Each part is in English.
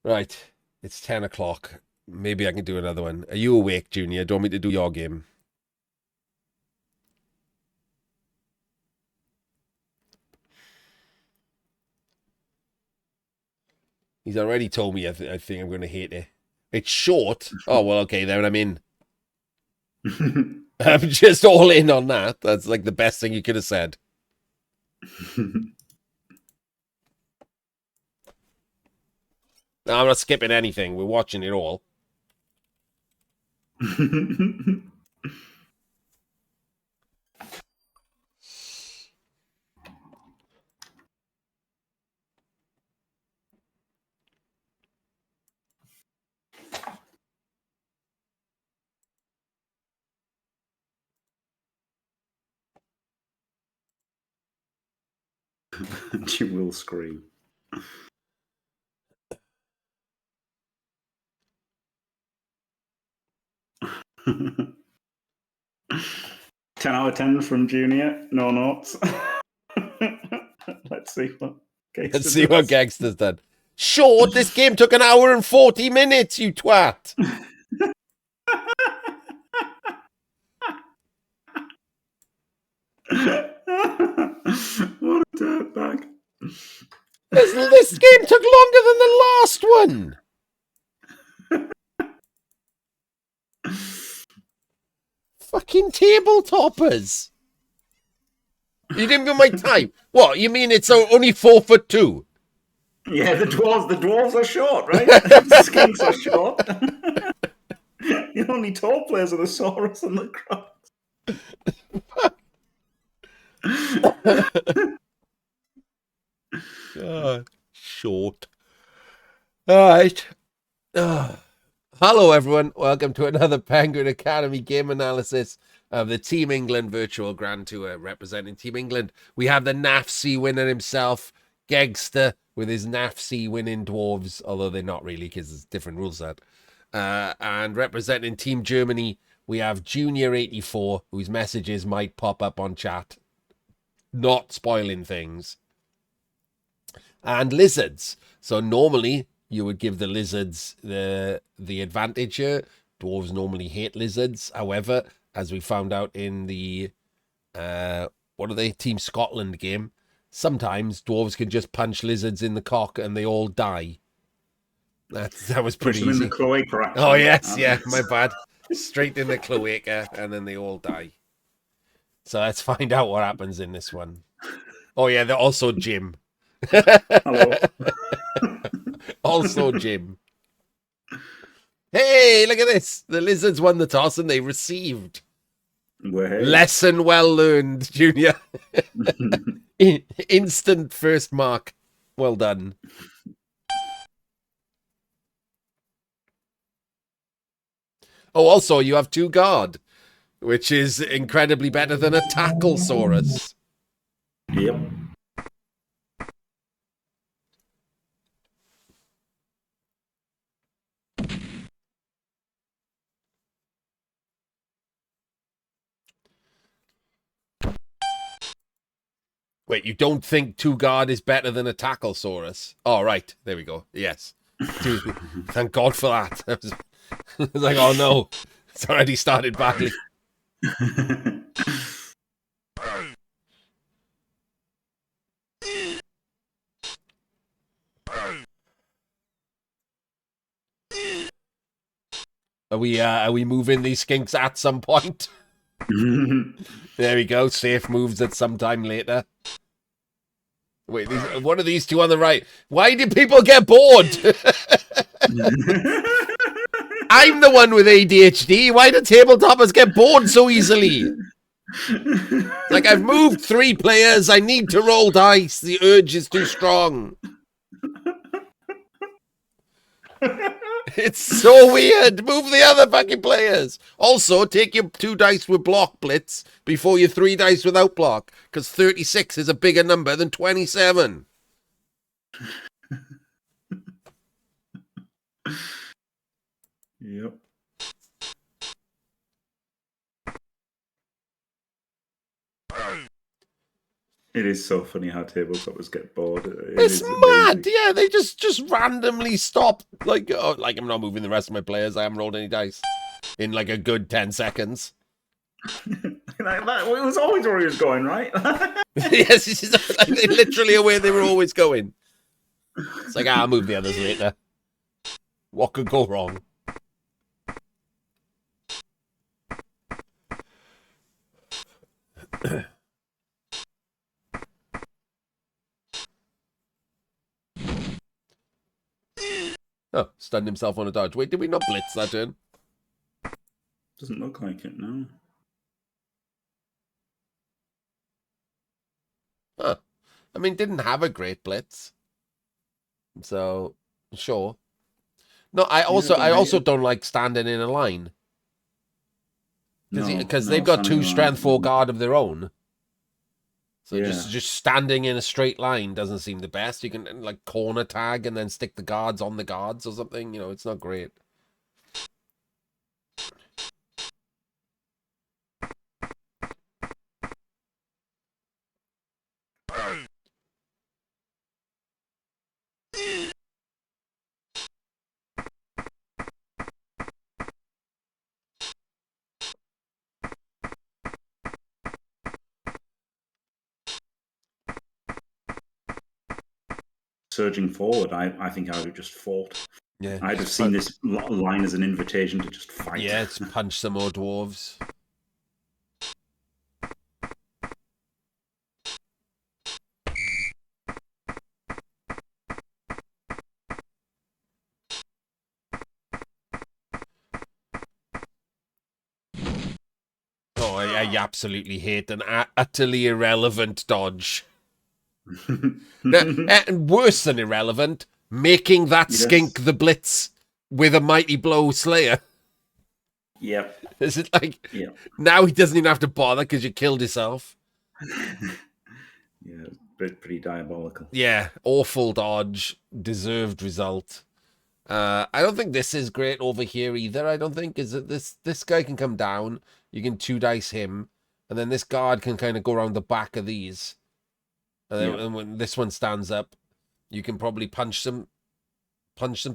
Right. It's 10 o'clock. Maybe I can do another one. Are you awake, Junior? Do you want me to do your game? He's already told me I think I'm going to hate it. It's short. Oh, well, okay, then I'm in. I'm just all in on that. That's like the best thing you could have said. No, I'm not skipping anything. We're watching it all. You will scream. Ten out of 10 from Junior. No notes. Let's see what Gangster Let's see what does. Gangster's done. Short? This game took an hour and 40 minutes, you twat. What a dirtbag. This game took longer than the last one. Fucking table toppers. You didn't give my time. What, you mean it's only 4'2"? Yeah, the dwarves are short, right? The skinks are short. The only tall players are the Saurus and the Crocs. God, short. All right. Hello, everyone. Welcome to another Penguin Academy game analysis of the Team England Virtual Grand Tour representing Team England. We have the NAFC winner himself, Gegster, with his NAFC winning dwarves, although they're not really because there's different rules set. And representing Team Germany, we have Junior84, whose messages might pop up on chat, not spoiling things. And Lizards. So normally you would give the lizards the advantage here. Dwarves normally hate lizards. However, as we found out in the what are they, Team Scotland game, sometimes dwarves can just punch lizards in the cock and they all die. That was pretty Push them easy. in the cloaca, actually. Oh yes, yeah, my bad. Straight in the cloaca and then they all die. So let's find out what happens in this one. Oh yeah, they're also Jim. Hello. Also Jim. Hey, look at this. The Lizards won the toss and they received. Way. Lesson well learned, Junior. Instant first mark. Well done. Oh, also, you have 2 guard, which is incredibly better than a Tacklesaurus. Yep. Wait, you don't think 2 guard is better than a Tacklesaurus? Oh, right. There we go. Yes. Thank God for that. I was like, oh no. It's already started badly. Are we moving these skinks at some point? There we go. Safe moves at some time later. Wait, what are these 2 on the right? Why did people get bored? I'm the one with ADHD. Why do tabletoppers get bored so easily? Like, I've moved 3 players. I need to roll dice. The urge is too strong. It's so weird. Move the other fucking players. Also, take your 2 dice with block blitz before your 3 dice without block, because 36 is a bigger number than 27. Yep. It is so funny how tabletoppers get bored. It It's is mad. amazing. Yeah, they just randomly stop. Like, oh, like I'm not moving the rest of my players. I haven't rolled any dice in like a good 10 seconds. Like that, it was always where he was going, right? Yes, it's just, like, they literally are where they were always going. It's like, I'll move the others later. What could go wrong? Oh, stunned himself on a dodge. Wait, did we not blitz that turn? Doesn't look like it, no. Huh. I mean, didn't have a great blitz. So, sure. No, I also don't like standing in a line. Because they've got 2 strength 4 guard of their own. So Yeah. just standing in a straight line doesn't seem the best. You can like corner tag and then stick the guards on the guards or something. You know, it's not great. Surging forward, I think I would have just fought. Yeah, I'd have seen this line as an invitation to just fight. Yeah, it's punch some more dwarves. Oh, I absolutely hate an utterly irrelevant dodge. And worse than irrelevant, making that skink the blitz with a mighty blow slayer. Yep. Is it like now he doesn't even have to bother because you killed yourself? Yeah, pretty diabolical. Yeah, awful dodge, deserved result. I don't think this is great over here either. I don't think is that this guy can come down. You can 2 dice him, and then this guard can kind of go around the back of these. And then and when this one stands up, you can probably punch some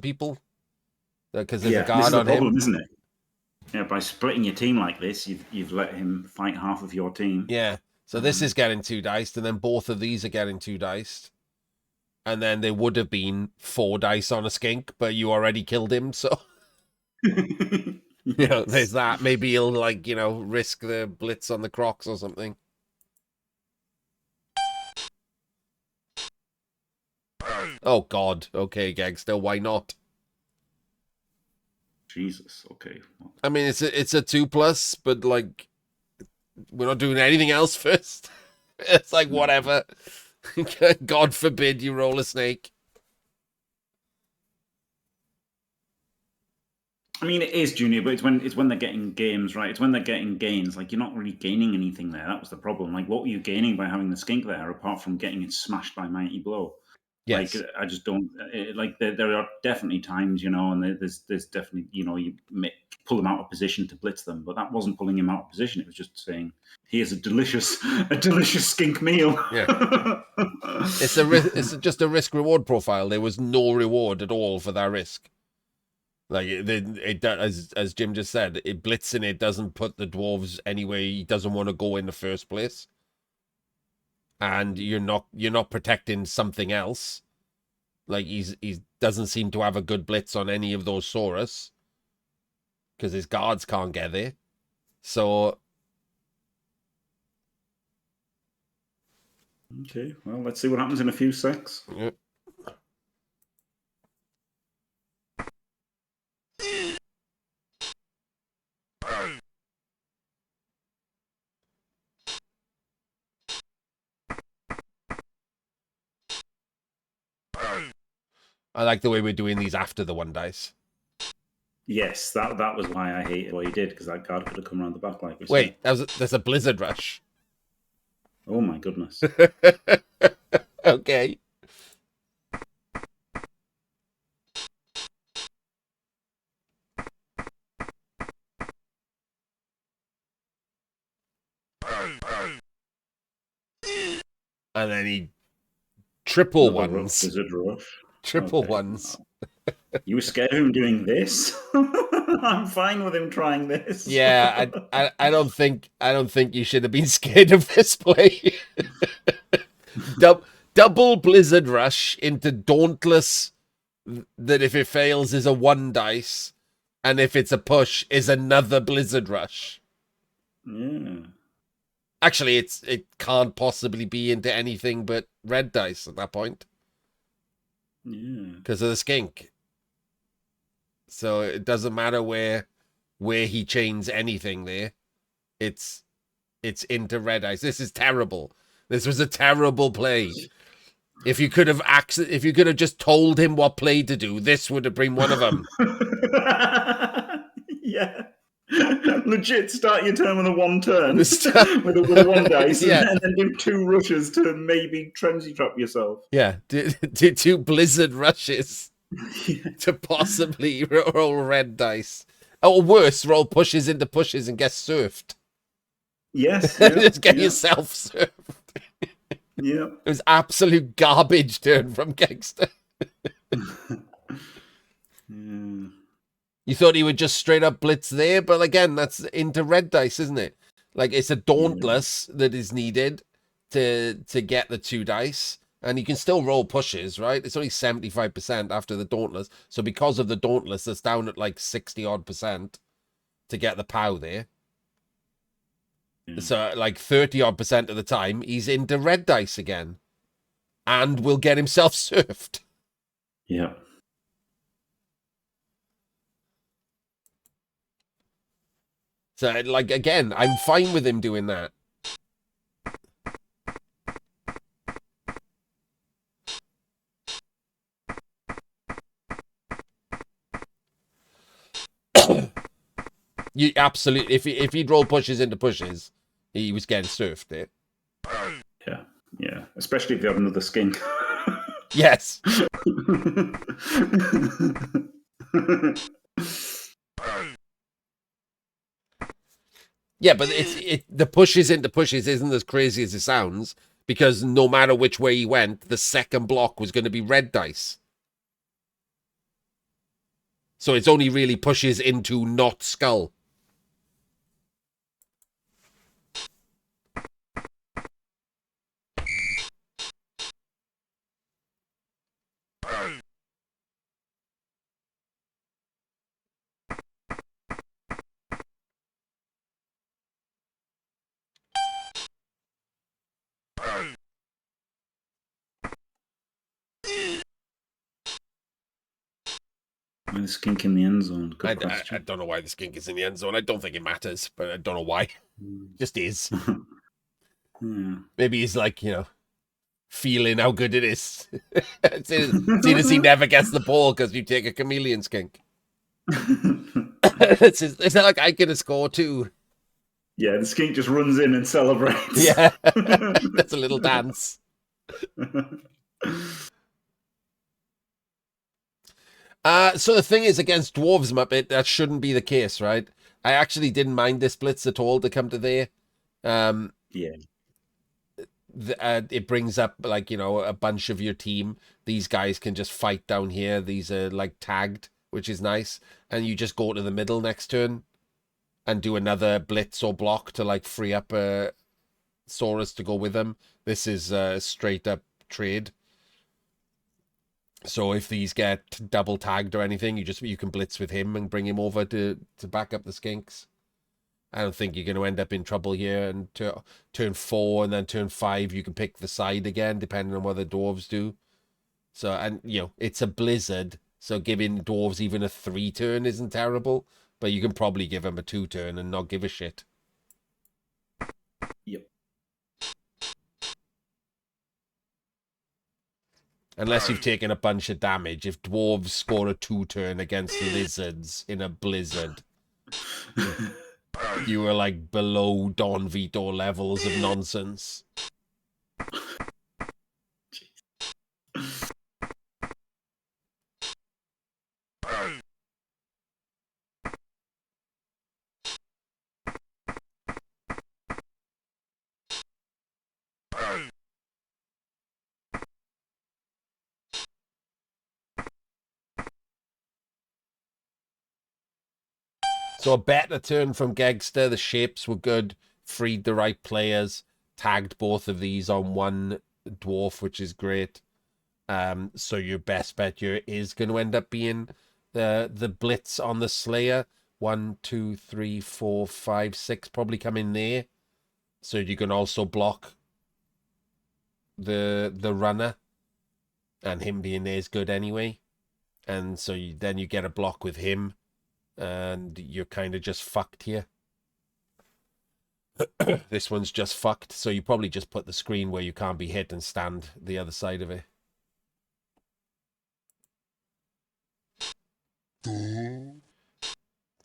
people because there's a guard on problem, him, isn't it? Yeah, by splitting your team like this, you've let him fight half of your team. Yeah, so this is getting 2 diced, and then both of these are getting 2 diced. And then there would have been 4 dice on a skink, but you already killed him, so you know, there's that. Maybe he'll like, you know, risk the blitz on the Crocs or something. Oh God. Okay, Gangster, why not? Jesus, okay. I mean, it's a 2+, but like we're not doing anything else first. It's like whatever. God forbid you roll a snake. I mean, it is Junior, but it's when they're getting games, right? It's when they're getting gains. Like, you're not really gaining anything there. That was the problem. Like, what were you gaining by having the skink there, apart from getting it smashed by Mighty Blow? Yes. Like, I just don't like. There are definitely times, you know, and there's definitely, you know, you pull them out of position to blitz them, but that wasn't pulling him out of position. It was just saying, "Here's a delicious skink meal." Yeah. It's just a risk reward profile. There was no reward at all for that risk. Like as Jim just said, it blitzing it doesn't put the dwarves anywhere he doesn't want to go in the first place. And you're not protecting something else. Like he doesn't seem to have a good blitz on any of those Saurus because his guards can't get there. So okay, well, let's see what happens in a few secs. Yeah. I like the way we're doing these after the 1 dice. Yes, that was why I hated what he did, because that guard could have come around the back like we Wait, there's a blizzard rush. Oh my goodness. Okay. and then he triple Another ones. Blizzard Rush. Triple Okay. ones. You were scared of him doing this? I'm fine with him trying this. Yeah, I don't think you should have been scared of this play. Double Blizzard Rush into Dauntless, that if it fails is a 1 dice, and if it's a push is another Blizzard Rush. Yeah. Actually, it can't possibly be into anything but red dice at that point Yeah. because of the skink. So it doesn't matter where he chains anything there. It's into red dice. This is terrible. This was a terrible play. If you could have just told him what play to do, this would have been one of them. Yeah. Legit start your turn with a 1 turn. with a 1 dice, Yeah. and then do 2 rushes to maybe Frenzy Trap yourself. Yeah, do 2 Blizzard Rushes to possibly roll red dice. Or worse, roll pushes into pushes and get surfed. Yes. Yeah, Just get yourself surfed. Yeah. It was absolute garbage turn from Gegster. Yeah. You thought he would just straight up blitz there, but again, that's into red dice, isn't it? Like, it's a Dauntless that is needed to get the 2 dice, and you can still roll pushes, right? It's only 75% after the Dauntless, so because of the Dauntless, it's down at like 60-odd% to get the POW there. Yeah. So, like 30-odd% of the time, he's into red dice again, and will get himself surfed. Yeah. So, like, again, I'm fine with him doing that. You absolutely, if he'd roll pushes into pushes, he was getting surfed there. Yeah. Yeah. Especially if you have another skink. Yes. Yeah, but the pushes into pushes isn't as crazy as it sounds, because no matter which way he went, the second block was going to be red dice. So it's only really pushes into not skull. The skink in the end zone. Good I question. don't know why the skink is in the end zone. I don't think it matters, but I don't know why. Just is. Yeah. Maybe he's like, feeling how good it is. Seeing as he never gets the ball because you take a chameleon skink. It's not like I can score too. Yeah, the skink just runs in and celebrates. Yeah, that's a little dance. So the thing is, against Dwarves Muppet, that shouldn't be the case, right? I actually didn't mind this blitz at all to come to there. Yeah. It brings up, like, a bunch of your team. These guys can just fight down here. These are, like, tagged, which is nice. And you just go to the middle next turn and do another blitz or block to, like, free up Saurus to go with them. This is a straight up trade. So if these get double tagged or anything, you can blitz with him and bring him over to back up the skinks. I don't think you're going to end up in trouble here. And turn 4 and then turn 5, you can pick the side again, depending on what the dwarves do. So, and it's a blizzard, so giving dwarves even a 3 turn isn't terrible, but you can probably give them a 2 turn and not give a shit. Yep. Unless you've taken a bunch of damage. If dwarves score a 2 turn against lizards in a blizzard, you were like below Don Vito levels of nonsense. So a better turn from Gegster. The shapes were good, freed the right players, tagged both of these on one dwarf, which is great. So your best bet here is going to end up being the blitz on the Slayer. 1, 2, 3, 4, 5, 6 probably come in there. So you can also block the runner, and him being there is good anyway. And so then you get a block with him, and you're kind of just fucked here. This one's just fucked, so you probably just put the screen where you can't be hit and stand the other side of it.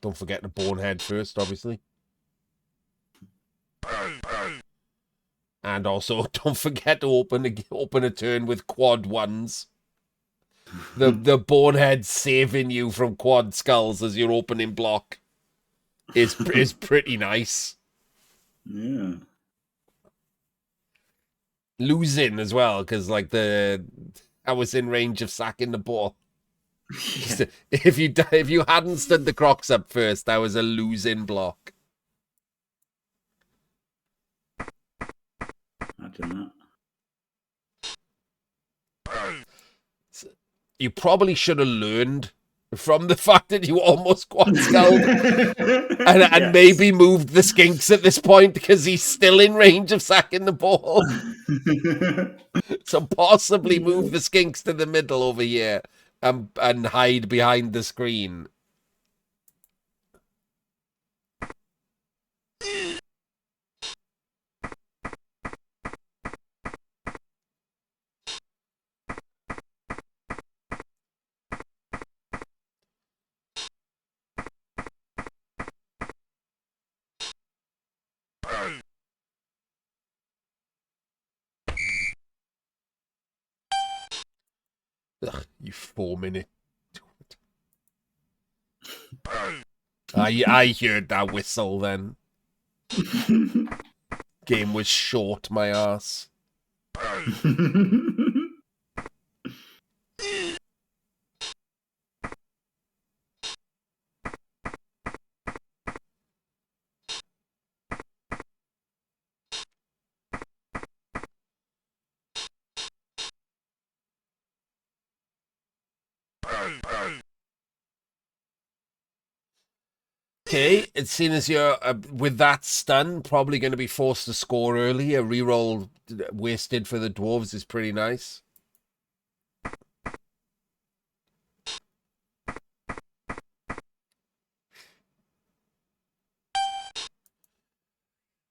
Don't forget the bonehead first, obviously. And also, don't forget to open a turn with quad ones. The bonehead saving you from quad skulls as your opening block is pretty nice. Yeah. Losing as well, because like I was in range of sacking the ball. Yeah. If you hadn't stood the Crocs up first, that was a losing block. Imagine that. You probably should have learned from the fact that you almost quad skulled and Yes. maybe moved the Skinks at this point because he's still in range of sacking the ball. So possibly move the Skinks to the middle over here and hide behind the screen. Ugh, you 4-minute. I heard that whistle then. Game was short, my ass. Okay, it's seen as you're with that stun, probably going to be forced to score early. A reroll wasted for the dwarves is pretty nice.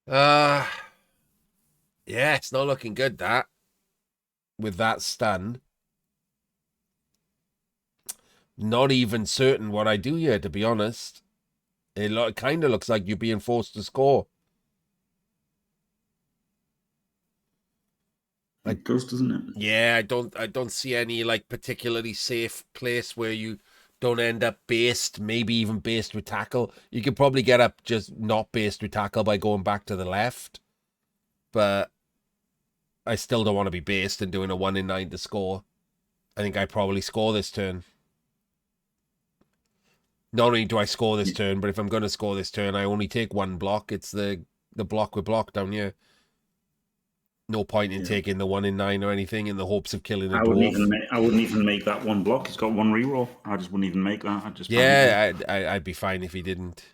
Yeah, it's not looking good, that. With that stun. Not even certain what I do here, to be honest. It kind of looks like you're being forced to score. It does, doesn't it? Yeah, I don't see any like particularly safe place where you don't end up based, maybe even based with tackle. You could probably get up just not based with tackle by going back to the left. But I still don't want to be based and doing a 1 in 9 to score. I think I probably score this turn. Not only do I score this turn, but if I'm going to score this turn, I only take one block. It's the block with block down here. No point in taking the 1 in 9 or anything in the hopes of killing a dwarf. I wouldn't even make that one block. It's got one reroll. I just wouldn't even make that. I'd just I'd be fine if he didn't.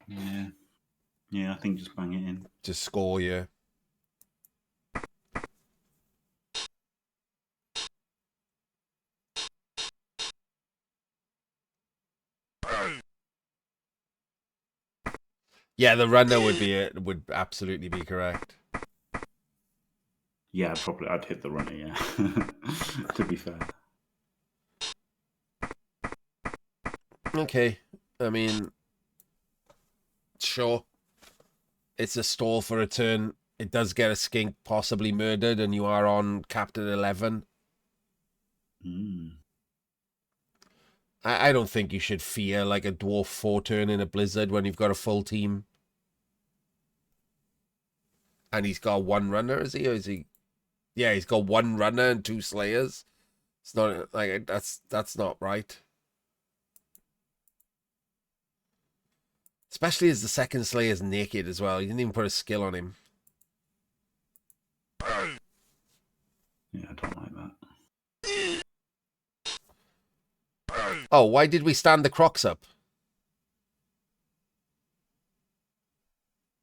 Yeah. I think just bang it in. Just score, yeah. Yeah, the runner would absolutely be correct. Yeah, I'd hit the runner, yeah. To be fair. Okay. I mean, sure. It's a stall for a turn. It does get a skink possibly murdered, and you are on Captain 11. I don't think you should fear like a dwarf 4-turn in a blizzard when you've got a full team. And he's got one runner, is he? Or is he? Yeah, he's got one runner and 2 slayers. It's not like that's not right. Especially as the second Slayer's naked as well. He didn't even put a skill on him. Yeah, I don't like that. Oh, why did we stand the Crocs up?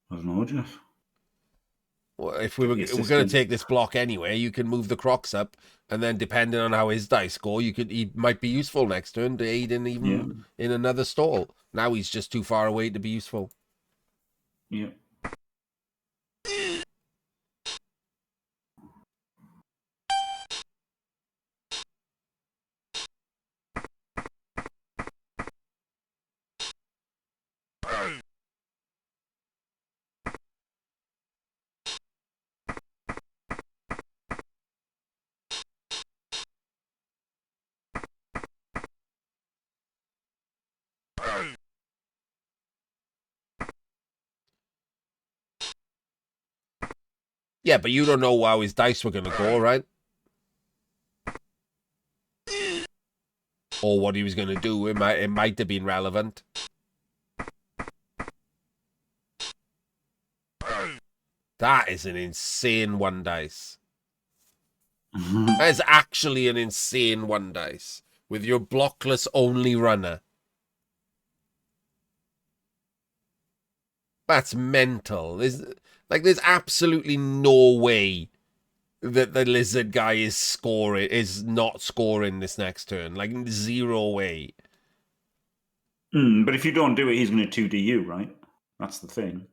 I don't know, Jeff. Well, if we're going to Assistant. take this block anyway, you can move the Crocs up, and then depending on how his dice go, he might be useful next turn to aid in even in another stall. Now he's just too far away to be useful. Yeah. Yeah, but you don't know how his dice were going to go, right? Or what he was going to do. It might have been relevant. That is an insane one dice. That is actually an insane one dice. With your blockless only runner. That's mental. There's absolutely no way that the lizard guy is not scoring this next turn. Like, zero way. But if you don't do it, he's going to 2D you, right? That's the thing.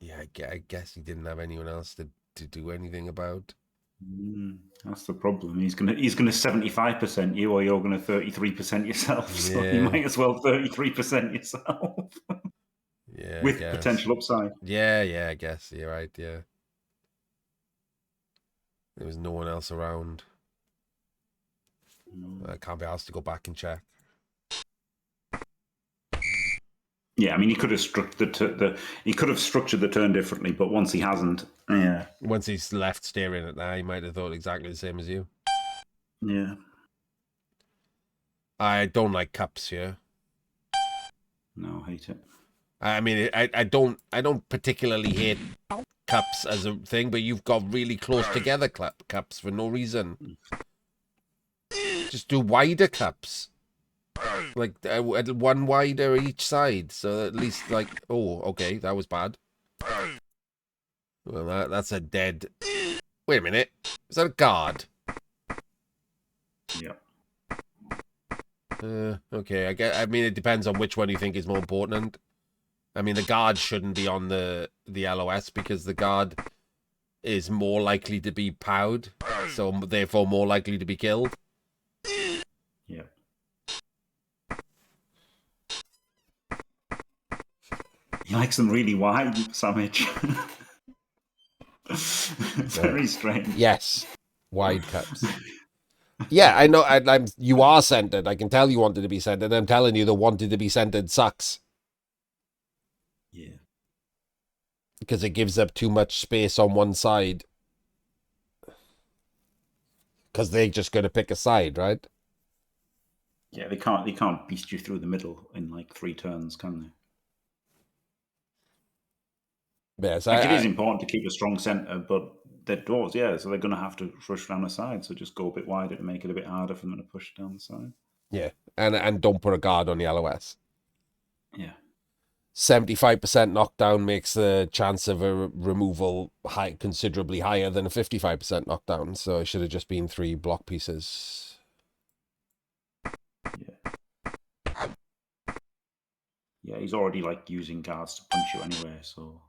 Yeah, I guess he didn't have anyone else to do anything about. That's the problem. He's gonna 75% you, or you're gonna 33% yourself. So you might as well 33% yourself. Yeah, with potential upside. Yeah, I guess you're right. Yeah, there was no one else around. I can't be asked to go back and check. Yeah, I mean, he could have structured the turn differently, but once he hasn't, yeah. Once he's left staring at that, he might have thought exactly the same as you. Yeah. I don't like cups here. No, I hate it. I mean, I don't particularly hate cups as a thing, but you've got really close together cups for no reason. Just do wider cups. Like one wider each side, so at least like, oh, okay, that was bad. Well, that's a dead. Wait a minute, is that a guard? Yeah. Okay, I mean, it depends on which one you think is more important. I mean, the guard shouldn't be on the LOS because the guard is more likely to be powed, so therefore more likely to be killed. Yeah. He likes them really wide, Samich. Very strange. Yes, wide cups. Yeah, I know. You are centered. I can tell you wanted to be centered. I'm telling you, the wanted to be centered sucks. Yeah. Because it gives up too much space on one side. Because they're just going to pick a side, right? Yeah, they can't beast you through the middle in like 3 turns, can they? Yes, it is important to keep a strong centre, but they're dwarves, yeah, so they're going to have to rush down the side. So just go a bit wider to make it a bit harder for them to push down the side. Yeah, and don't put a guard on the LOS. Yeah. 75% knockdown makes the chance of a removal considerably higher than a 55% knockdown. So it should have just been 3 block pieces. Yeah. Yeah, he's already like using guards to punch you anyway, so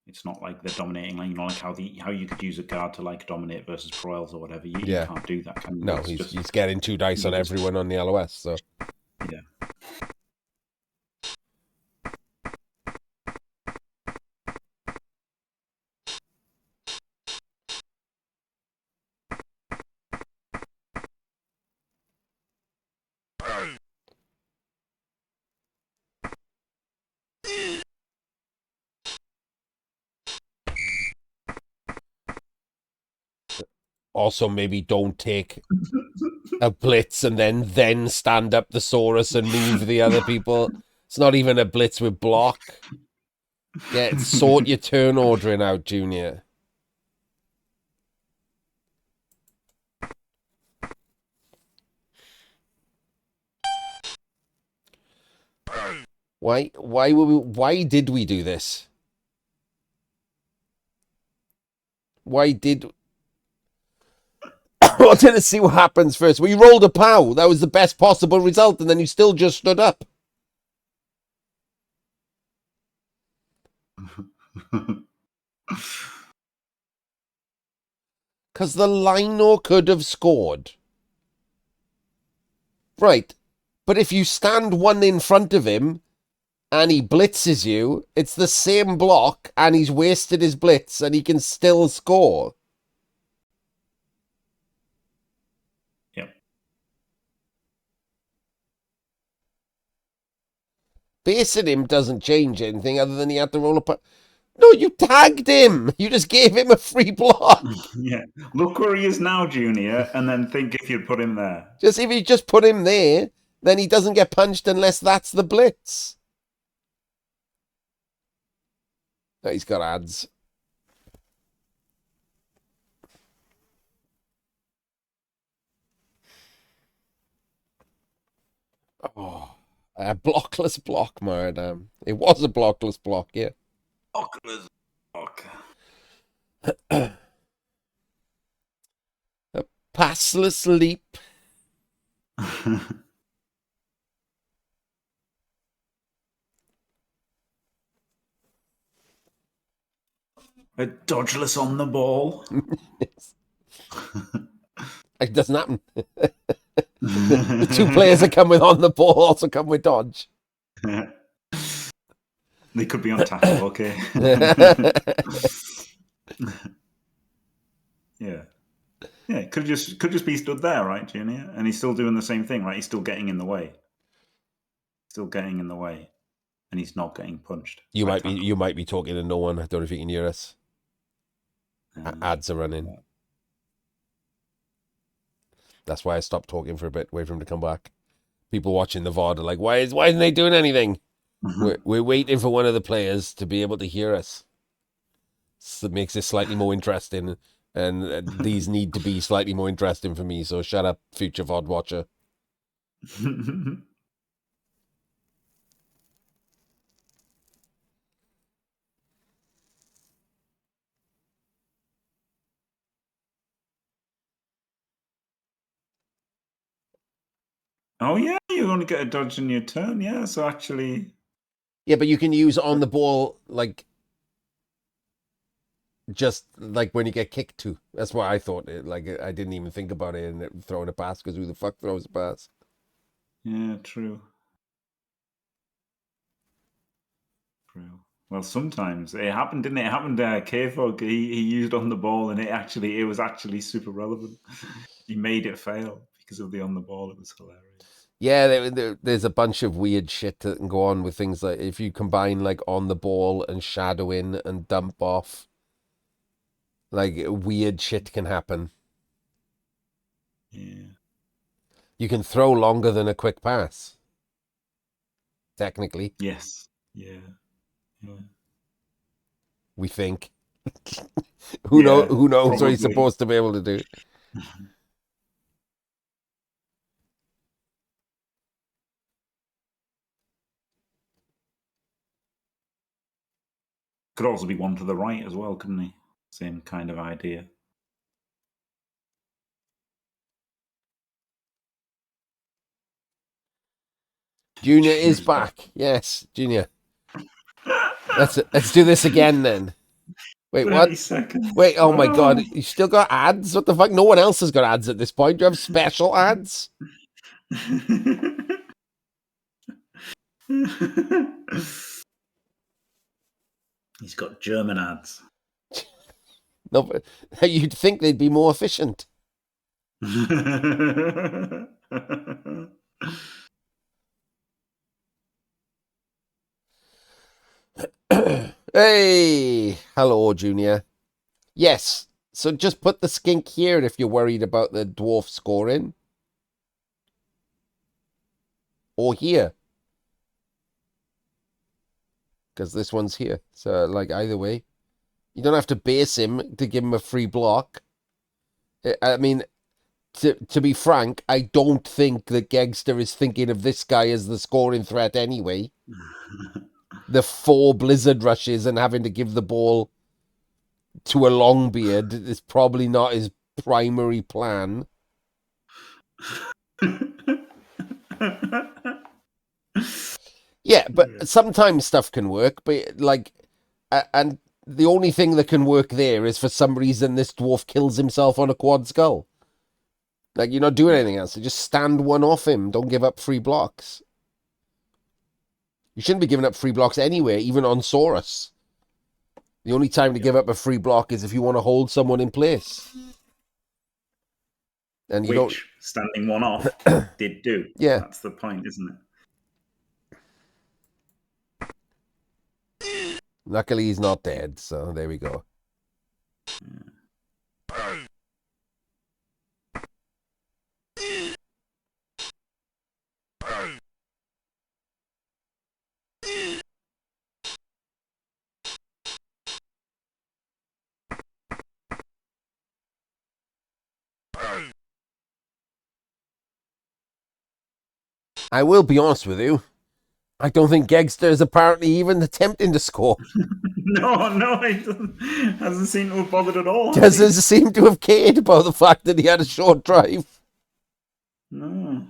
it's not like they're dominating, like, you know, like how you could use a guard to like dominate versus pro elves or whatever. You can't do that, can you? No, he's getting 2 dice on everyone on the LOS, so yeah. Also, maybe don't take a blitz and then stand up the Saurus and move the other people. It's not even a blitz with block. Sort your turn ordering out, Junior. Why did we do this? Why did I wanted to see what happens first. We rolled a POW. That was the best possible result, and then you still just stood up. Because the Lino could have scored. Right. But if you stand one in front of him and he blitzes you, it's the same block and he's wasted his blitz and he can still score. Yep. Basing him doesn't change anything other than he had to roll a POW. No, you tagged him. You just gave him a free block. Yeah. Look where he is now, Junior, and then think if you'd put him there. If you just put him there, then he doesn't get punched unless that's the blitz. Oh, he's got ads. Oh, a blockless block, Maradam. It was a blockless block, yeah. Blockless block. A passless leap. A dodgeless on the ball. It doesn't happen. The two players that come with on the ball also come with dodge. They could be on tackle, okay. Yeah. Yeah, could just be stood there, right, Junior? And he's still doing the same thing, right? He's still getting in the way. Still getting in the way. And he's not getting punched. You might be talking to no one. I don't know if you can hear us. Ads are running. Yeah. That's why I stopped talking for a bit, wait for him to come back. People watching the VOD are like, why isn't they doing anything? We're waiting for one of the players to be able to hear us. So it makes it slightly more interesting, and these need to be slightly more interesting for me, so shut up, future VOD watcher. Oh, yeah, you only get a dodge in your turn, yeah, so actually... Yeah, but you can use on the ball, like, just like when you get kicked to. That's what I thought. Like, I didn't even think about it and throwing a pass, because who the fuck throws a pass? Yeah, true. True. Well, sometimes it happened, didn't it? It happened. K-Fog, he used on the ball, and it was actually super relevant. He made it fail because of the on the ball. It was hilarious. Yeah, there's a bunch of weird shit that can go on with things like if you combine like on the ball and shadowing and dump off, like weird shit can happen. Yeah. You can throw longer than a quick pass. Technically. Yes. Yeah. We think. Who knows probably. What he's supposed to be able to do. Could also be one to the right as well, couldn't he? Same kind of idea. Junior is back. Yes, Junior. Let's do this again then. Wait, what? Seconds. Wait, oh my god, you still got ads? What the fuck? No one else has got ads at this point. Do you have special ads? He's got German ads. No, but you'd think they'd be more efficient. Hey, hello, Junior. Yes, So just put the skink here if you're worried about the dwarf scoring. Or here. Because this one's here. So, like, either way. You don't have to base him to give him a free block. I mean, to be frank, I don't think that Gegster is thinking of this guy as the scoring threat anyway. The 4 blizzard rushes and having to give the ball to a Longbeard is probably not his primary plan. Yeah, but sometimes stuff can work, but like, and the only thing that can work there is for some reason this dwarf kills himself on a quad skull. Like, you're not doing anything else. So just stand one off him. Don't give up free blocks. You shouldn't be giving up free blocks anywhere, even on Saurus. The only time to give up a free block is if you want to hold someone in place. And you Which standing one off did do. Yeah. That's the point, isn't it? Luckily, he's not dead, so there we go. I will be honest with you. I don't think Gegster is apparently even attempting to score. No, it hasn't seemed to have bothered at all. Doesn't seem to have cared about the fact that he had a short drive. No.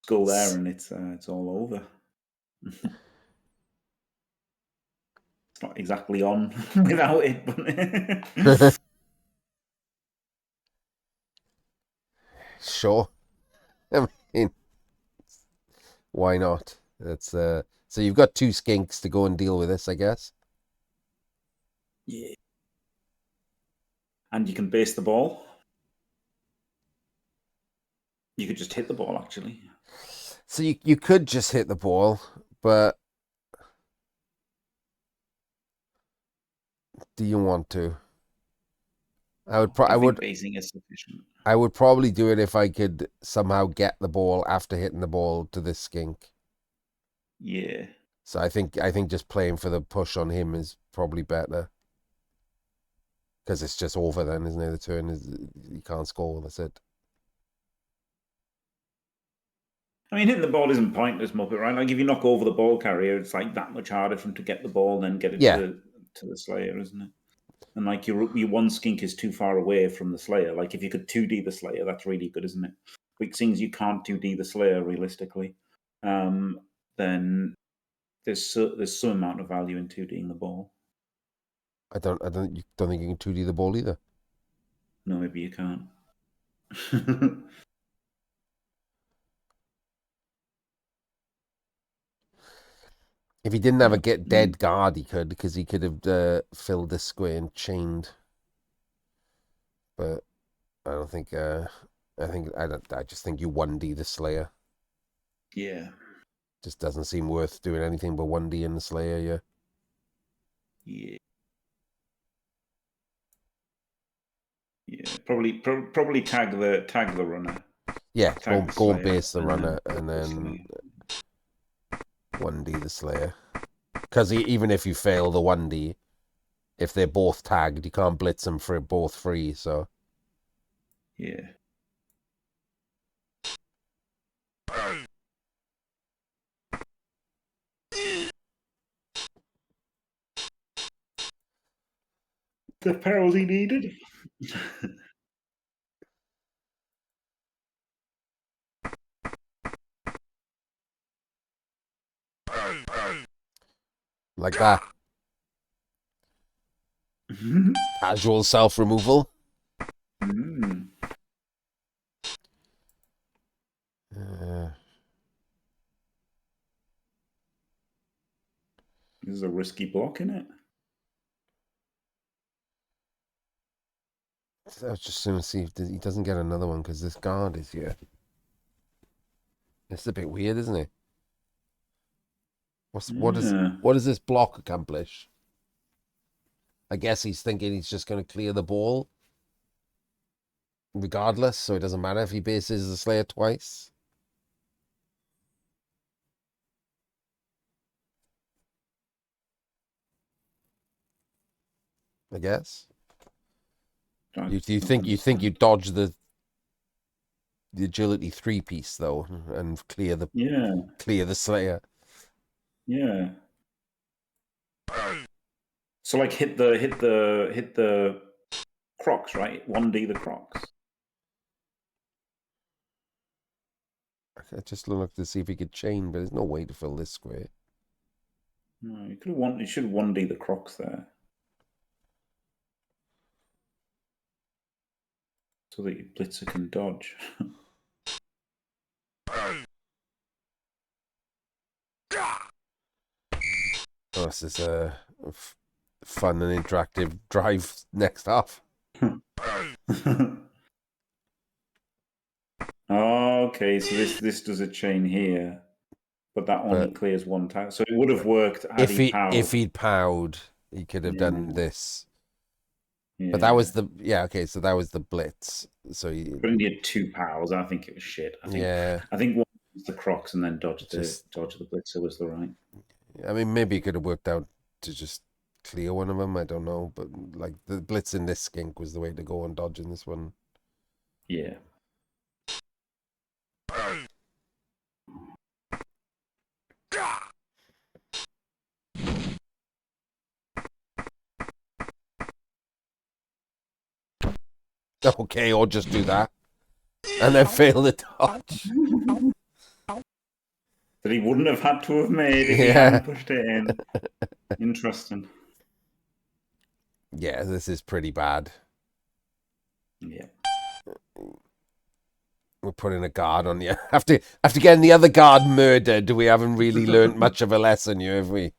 Go there and it's all over. It's not exactly on without it, but Sure. I mean, why not? That's so you've got 2 skinks to go and deal with this, I guess. yeah. And you can base the ball. You could just hit the ball, actually. So you could just hit the ball, but do you want to? I think basing is sufficient. I would probably do it if I could somehow get the ball after hitting the ball to this skink. Yeah. So I think just playing for the push on him is probably better. Because it's just over then, isn't it? The turn is you can't score, that's it. I mean, hitting the ball isn't pointless, Muppet, right? Like, if you knock over the ball carrier, it's like that much harder for him to get the ball than get it to the Slayer, isn't it? And like your one skink is too far away from the Slayer. Like, if you could 2D the Slayer, that's really good, isn't it? But seeing you can't 2D the Slayer realistically, then there's some amount of value in 2Ding the ball. I don't think you can 2D the ball either. No, maybe you can't. If he didn't have a get dead guard, he could, because he could have filled this square and chained. But I don't think. I just think you 1D the Slayer. Yeah. Just doesn't seem worth doing anything but 1D in the Slayer. Yeah. Yeah. Yeah. Probably tag the runner. Yeah. Go and base the runner and then 1D the Slayer. Because even if you fail the 1D, if they're both tagged, you can't blitz them for both free. So. Yeah. The perils he needed. Like that. Casual self-removal. This is a risky block, isn't it? I was just going to see if he doesn't get another one because this guard is here. It's a bit weird, isn't it? What does this block accomplish? I guess he's thinking he's just going to clear the ball regardless, so it doesn't matter if he bases the Slayer twice. I guess. You think you dodge the agility 3-piece though and clear the Slayer. Yeah. So like hit the Crocs, right? 1D the Crocs. I just looked to see if he could chain, but there's no way to fill this square. No, you should have 1D the Crocs there. So that your blitzer can dodge. Oh, this is a fun and interactive drive next half. Okay, so this does a chain here, but that only clears one time. So it would have worked if he'd powed, he could have done this. Yeah. But that was so that was the blitz. So but he had 2 powers. I think it was shit. I think one was the Crocs and then dodge the blitzer was the right. I mean, maybe he could have worked out to just clear one of them. I don't know, but like the blitz in this skink was the way to go on dodging this one. Yeah. Okay, or just do that and then fail the dodge. That he wouldn't have had to have made if he hadn't pushed it in. Interesting. Yeah, this is pretty bad. Yeah. We're putting a guard on you. After getting the other guard murdered, we haven't really learned much of a lesson here, have we?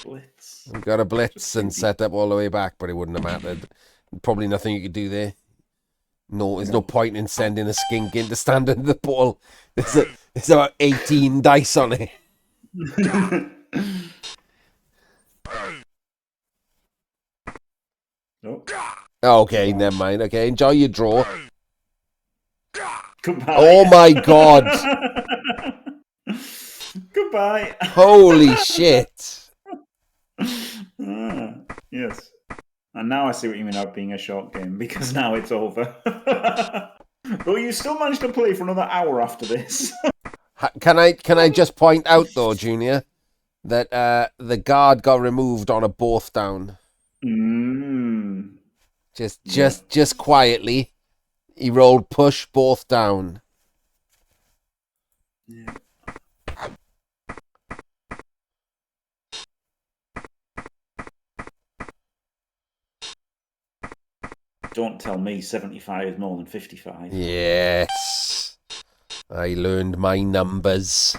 Blitz. We've got a blitz and set up all the way back, but it wouldn't have mattered. Probably nothing you could do there. No, there's no point in sending a skink in to stand under the ball. There's about 18 dice on it. Nope. Okay, never mind. Okay, enjoy your draw. Goodbye. Oh my god. Goodbye. Holy shit. Yes. And now I see what you mean about being a short game, because now it's over. But you still managed to play for another hour after this. Can I just point out though, Junior, that the guard got removed on a both down. Just quietly, he rolled push both down. Yeah. Don't tell me 75 is more than 55. Yes. I learned my numbers.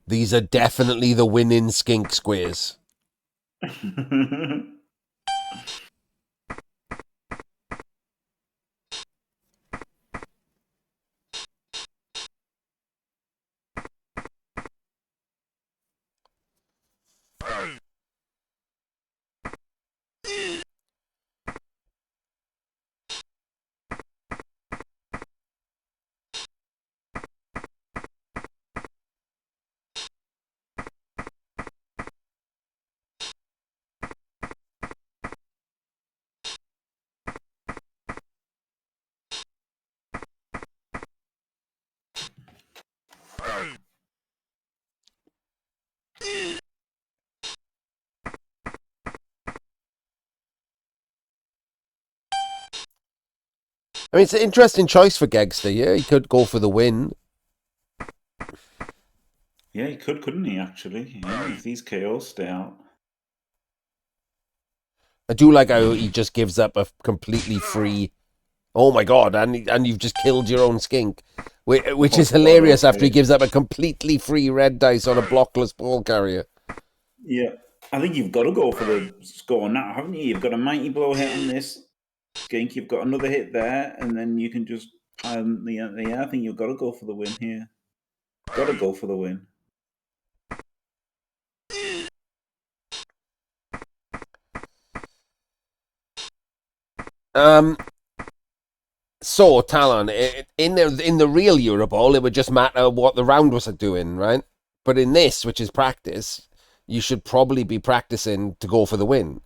These are definitely the winning skink squares. I mean, it's an interesting choice for Gegster. Yeah, he could go for the win. Yeah, he could, couldn't he? Actually, yeah. If these KOs stay out. I do like how he just gives up a completely free. Oh my god! And you've just killed your own skink, which is hilarious. After he gives up a completely free red dice on a blockless ball carrier. Yeah, I think you've got to go for the score now, haven't you? You've got a mighty blow hit on this skink. You've got another hit there, and then you can just. I think you've got to go for the win here. Got to go for the win. So Talon, in the real Euroball, it would just matter what the round was doing, right? But in this, which is practice, you should probably be practicing to go for the win,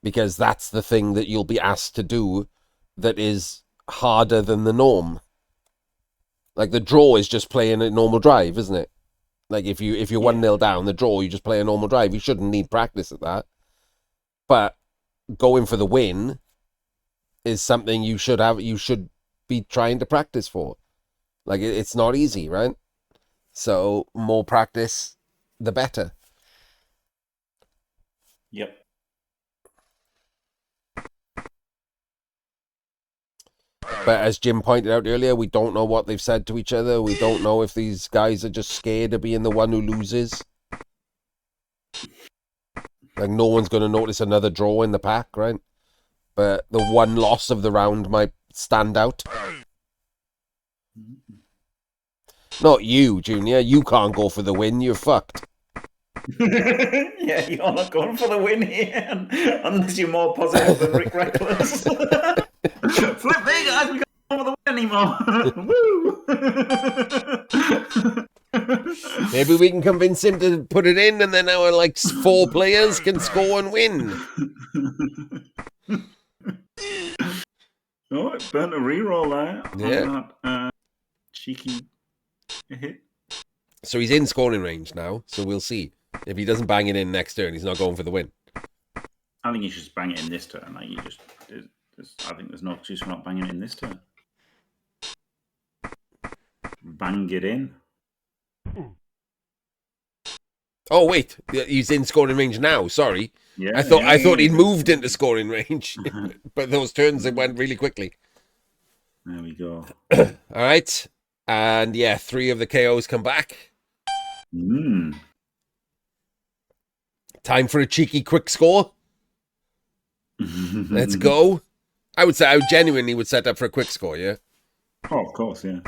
because that's the thing that you'll be asked to do that is harder than the norm. Like the draw is just playing a normal drive, isn't it? Like if you're 1-0 down, the draw, you just play a normal drive. You shouldn't need practice at that. But going for the win is something you should be trying to practice for. Like it's not easy, right? So more practice, the better. Yep. But as Jim pointed out earlier, we don't know what they've said to each other. We don't know if these guys are just scared of being the one who loses. Like no one's going to notice another draw in the pack, right? But the one loss of the round might stand out. Not you, Junior. You can't go for the win. You're fucked. Yeah, you're not going for the win here, unless you're more positive than Rick Reckless. Flip me, guys. We can't go for the win anymore. Maybe we can convince him to put it in, and then our 4 players can score and win. Oh, it burnt a reroll there. Yeah. That, cheeky hit. So he's in scoring range now, so we'll see. If he doesn't bang it in next turn, he's not going for the win. I think you should bang it in this turn. I think there's no excuse for not banging it in this turn. Bang it in. Oh wait, he's in scoring range now. Sorry, yeah. I thought he'd moved into scoring range, but those turns it went really quickly. There we go. All right, and 3 of the KOs come back. Time for a cheeky quick score. Let's go. I genuinely would set up for a quick score, yeah? Oh, of course, yeah.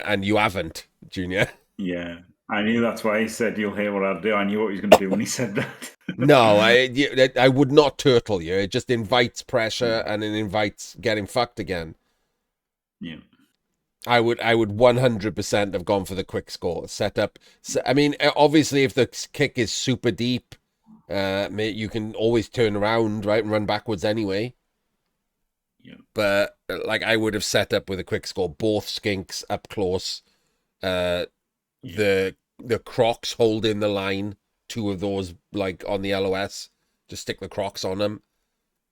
And you haven't, Junior. Yeah. I knew that's why he said you'll hear what I'll do. I knew what he was going to do when he said that. No, I would not turtle you. It just invites pressure and it invites getting fucked again. Yeah. I would 100% have gone for the quick score. Set up. I mean, obviously, if the kick is super deep, you can always turn around, right, and run backwards anyway. Yeah. But I would have set up with a quick score. Both skinks up close. The Crocs holding the line. 2 of those on the LOS. Just stick the Crocs on them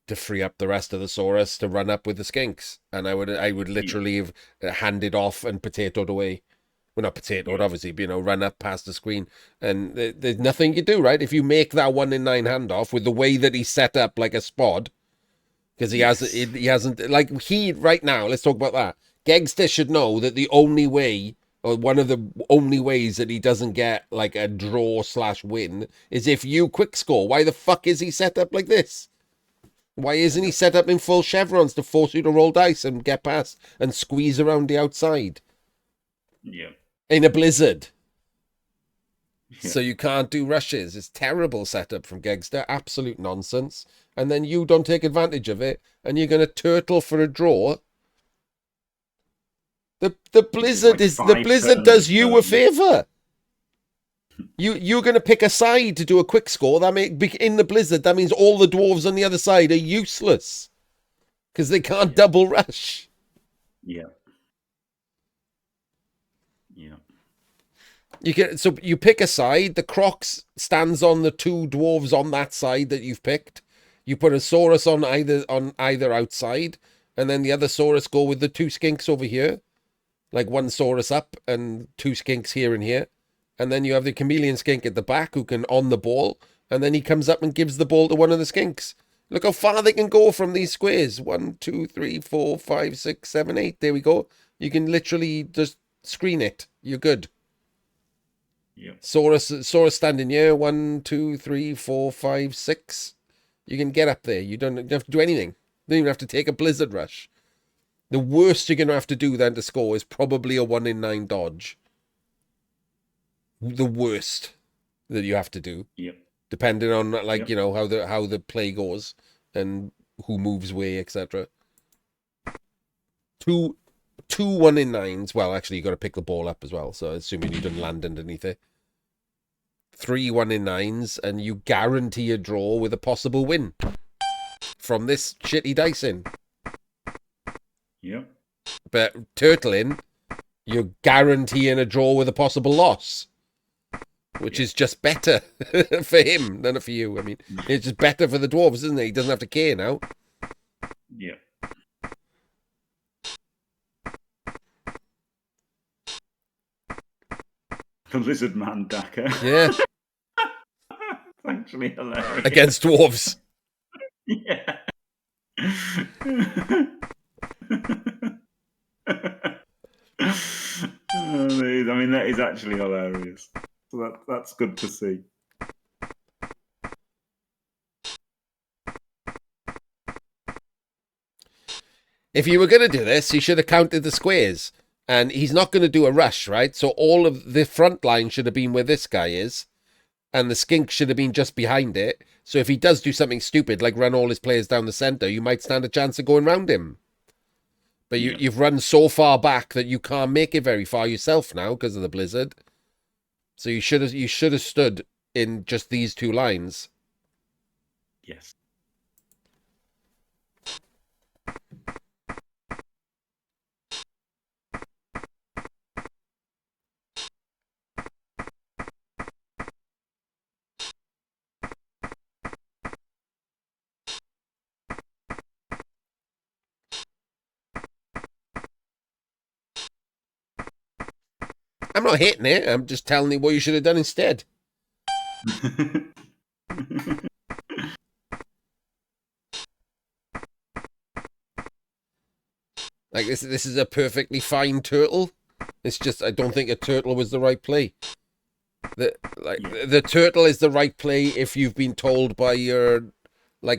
to free up the rest of the Saurus to run up with the skinks. And I would literally have handed off and potatoed away. Well, not potatoed, obviously, but, run up past the screen. And there's nothing you do, right? If you make that 1 in 9 handoff with the way that he's set up like a spod, because he hasn't, right now, let's talk about that. Gegster should know that the only way, or one of the only ways that he doesn't get a draw/win is if you quick score. Why the fuck is he set up like this? Why isn't he set up in full chevrons to force you to roll dice and get past and squeeze around the outside? Yeah. In a blizzard. Yeah. So you can't do rushes. It's terrible setup from Gegster. Absolute nonsense. And then you don't take advantage of it and you're going to turtle for a draw. The blizzard does you a favor. You're going to pick a side to do a quick score. In the blizzard, that means all the dwarves on the other side are useless because they can't double rush. Yeah. Yeah. So you pick a side. The Crocs stands on the 2 dwarves on that side that you've picked. You put a Saurus on either outside, and then the other Saurus go with the 2 skinks over here. Like 1 Saurus up and 2 skinks here and here. And then you have the chameleon skink at the back who can on the ball, and then he comes up and gives the ball to one of the skinks. Look how far they can go from these squares. 1, 2, 3, 4, 5, 6, 7, 8. There we go. You can literally just screen it. You're good. Yep. Saurus standing here. 1, 2, 3, 4, 5, 6. You can get up there. You don't have to do anything. You don't even have to take a blizzard rush. The worst you're going to have to do then to score is probably a 1 in 9 dodge. The worst that you have to do. Yep. Depending on Yep. you know, how the play goes and who moves where, etc. Two 1 in 9s. Well, actually, you got to pick the ball up as well. So assuming you didn't land underneath it. 3 1 in 9s, and you guarantee a draw with a possible win from this shitty dicing. Yep. But turtling, you're guaranteeing a draw with a possible loss, which is just better for him than for you. I mean, it's just better for the dwarves, isn't it? He doesn't have to care now. Yep. The lizard man Daka. Yeah, It's actually hilarious. against dwarves. Yeah. I mean, that is actually hilarious. So that's good to see. If you were going to do this, he should have counted the squares. And he's not going to do a rush, right? So all of the front line should have been where this guy is. And the skink should have been just behind it. So if he does do something stupid, like run all his players down the centre, you might stand a chance of going round him. But you've run so far back that you can't make it very far yourself now because of the blizzard. So you should have stood in just these 2 lines. Yes. I'm not hitting it. I'm just telling you what you should have done instead. Like this is a perfectly fine turtle. It's just I don't think a turtle was the right play. The turtle is the right play if you've been told by your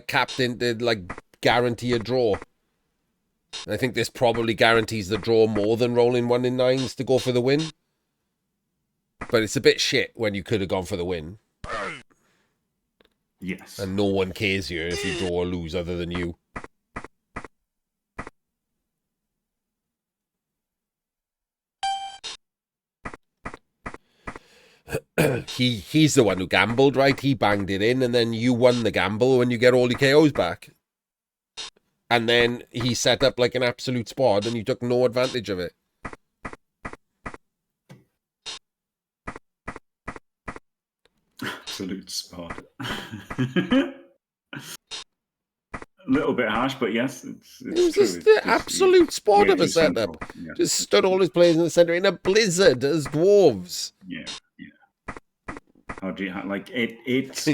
captain to guarantee a draw. I think this probably guarantees the draw more than rolling 1 in 9s to go for the win. But it's a bit shit when you could have gone for the win. Yes. And no one cares here if you draw or lose other than you. He's the one who gambled, right? He banged it in, and then you won the gamble when you get all your KOs back. And then he set up like an absolute squad, and you took no advantage of it. Absolute spot. A little bit harsh, but yes, it's It was true. just the absolute spot of a setup. Yeah. Just stood all his players in the centre in a blizzard as dwarves. Yeah. How do you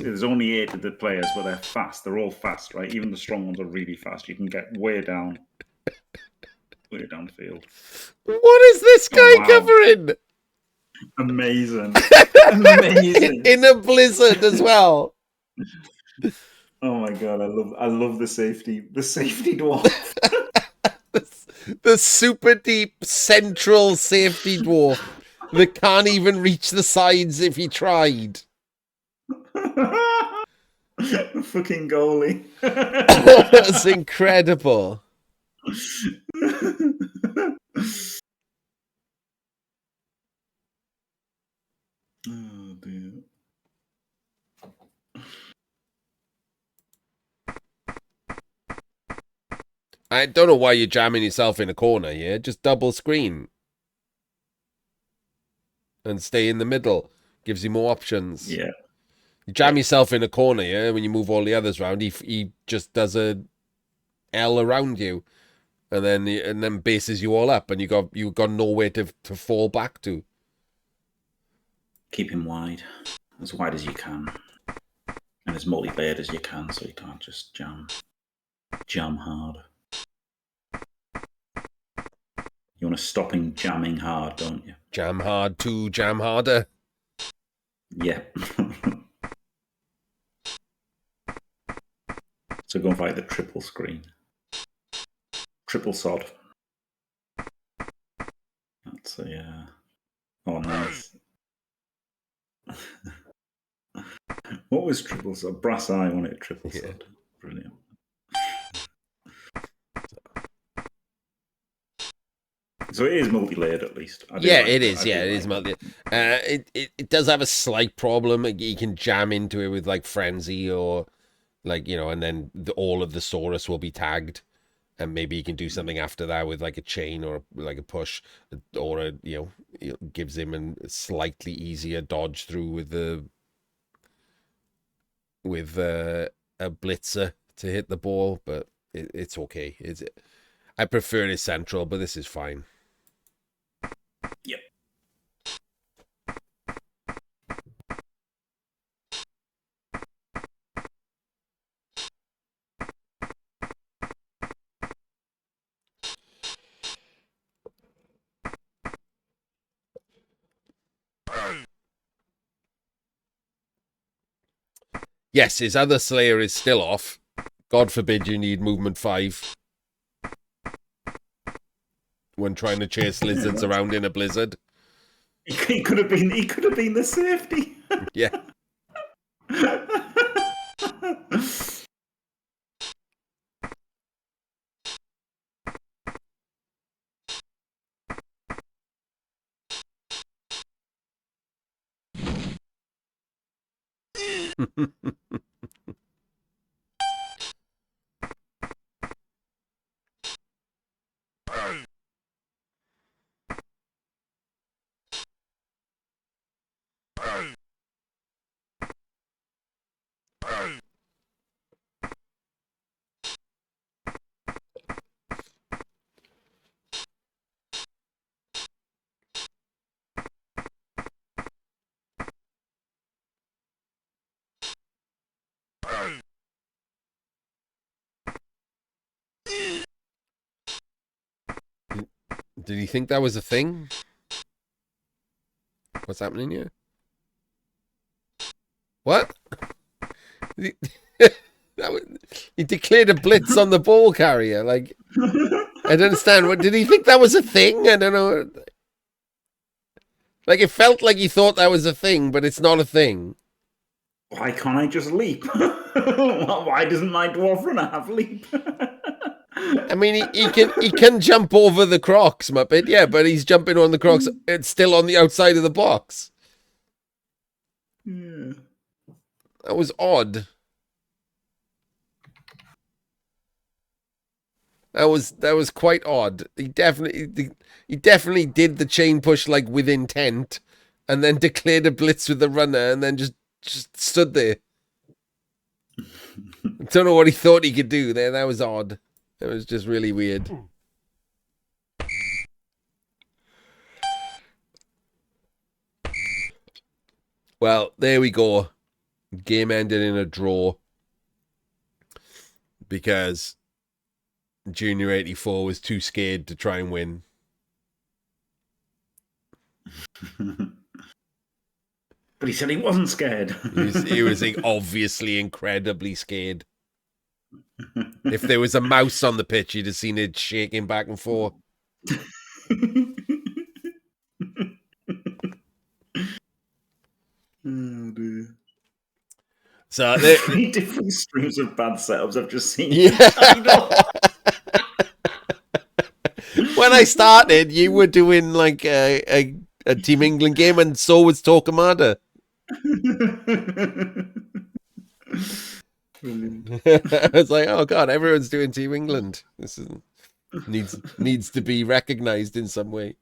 there's only 8 of the players, but they're fast. They're all fast, right? Even the strong ones are really fast. You can get way down the field. What is this guy covering? Amazing. Amazing. In a blizzard as well. Oh my god, I love the safety dwarf. The super deep central safety dwarf that can't even reach the sides if he tried. Fucking goalie. That's incredible. Oh dear. I don't know why you're jamming yourself in a corner here. Just double screen. And stay in the middle. Gives you more options. Yeah. You jam yourself in a corner, yeah? When you move all the others around, he just does a L around you. and then bases you all up, and you got nowhere to fall back to. Keep him wide as you can, and as multi-layered as you can, so you can't just jam hard. You want to stop him jamming hard, don't you? Jam hard to jam harder. Yeah. So go and fight the triple screen. Triple sod. That's a... Oh, nice. What was triple sod? Brass eye on it, triple sod. Brilliant. So it is multi-layered, at least. It is multi. It does have a slight problem. You can jam into it with like Frenzy or like, and then all of the Saurus will be tagged, and maybe you can do something after that with like a chain or like a push, or it gives him a slightly easier dodge through with a blitzer to hit the ball, but it's okay. I prefer it central, but this is fine. Yep. Yes, his other Slayer is still off. God forbid you need movement 5 when trying to chase lizards around in a blizzard. He could have been the safety. Yeah. Did he think that was a thing? What's happening here? What? He declared a blitz on the ball carrier. Like, I don't understand. What did he think that was a thing? I don't know. Like, it felt like he thought that was a thing, but it's not a thing. Why can't I just leap? Why doesn't my dwarf runner have leap? I mean, he can jump over the Crocs, Muppet, yeah, but he's jumping on the Crocs. It's still on the outside of the box. Yeah. That was odd. That was quite odd. He definitely did the chain push like with intent, and then declared a blitz with the runner, and then just stood there. I don't know what he thought he could do there. That was odd. It was just really weird. Well, there we go. Game ended in a draw because Junior 84 was too scared to try and win. But he said he wasn't scared. He was obviously incredibly scared. If there was a mouse on the pitch, you'd have seen it shaking back and forth. Oh dear. So 3 different streams of bad setups I've just seen. Yeah. When I started, you were doing like a Team England game, and so was Torquemada. I was like, oh god, everyone's doing Team England. This needs to be recognized in some way.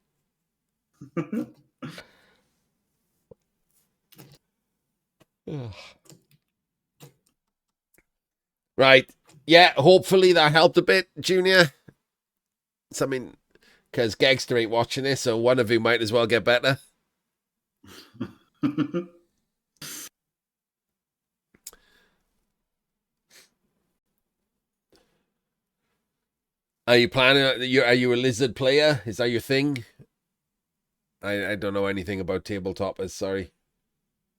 Right. Yeah, hopefully that helped a bit, Junior. something, because Gegster ain't watching this, so one of you might as well get better. Are you planning? Are you a lizard player? Is that your thing? I don't know anything about tabletoppers. Sorry.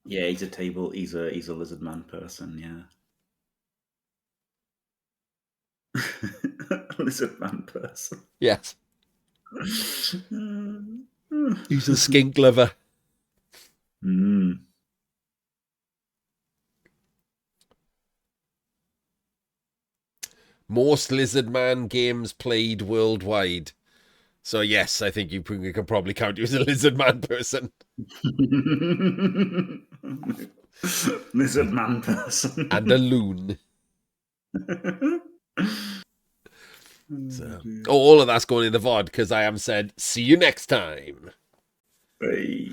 Yeah, he's a lizard man person. Yeah, lizard man person. Yes. He's a skink lover. Mm. Most lizard man games played worldwide. So yes, I think you can probably count you as a lizard man person. Lizard man person. And a loon. So, all of that's going in the VOD because I am said, see you next time. Hey.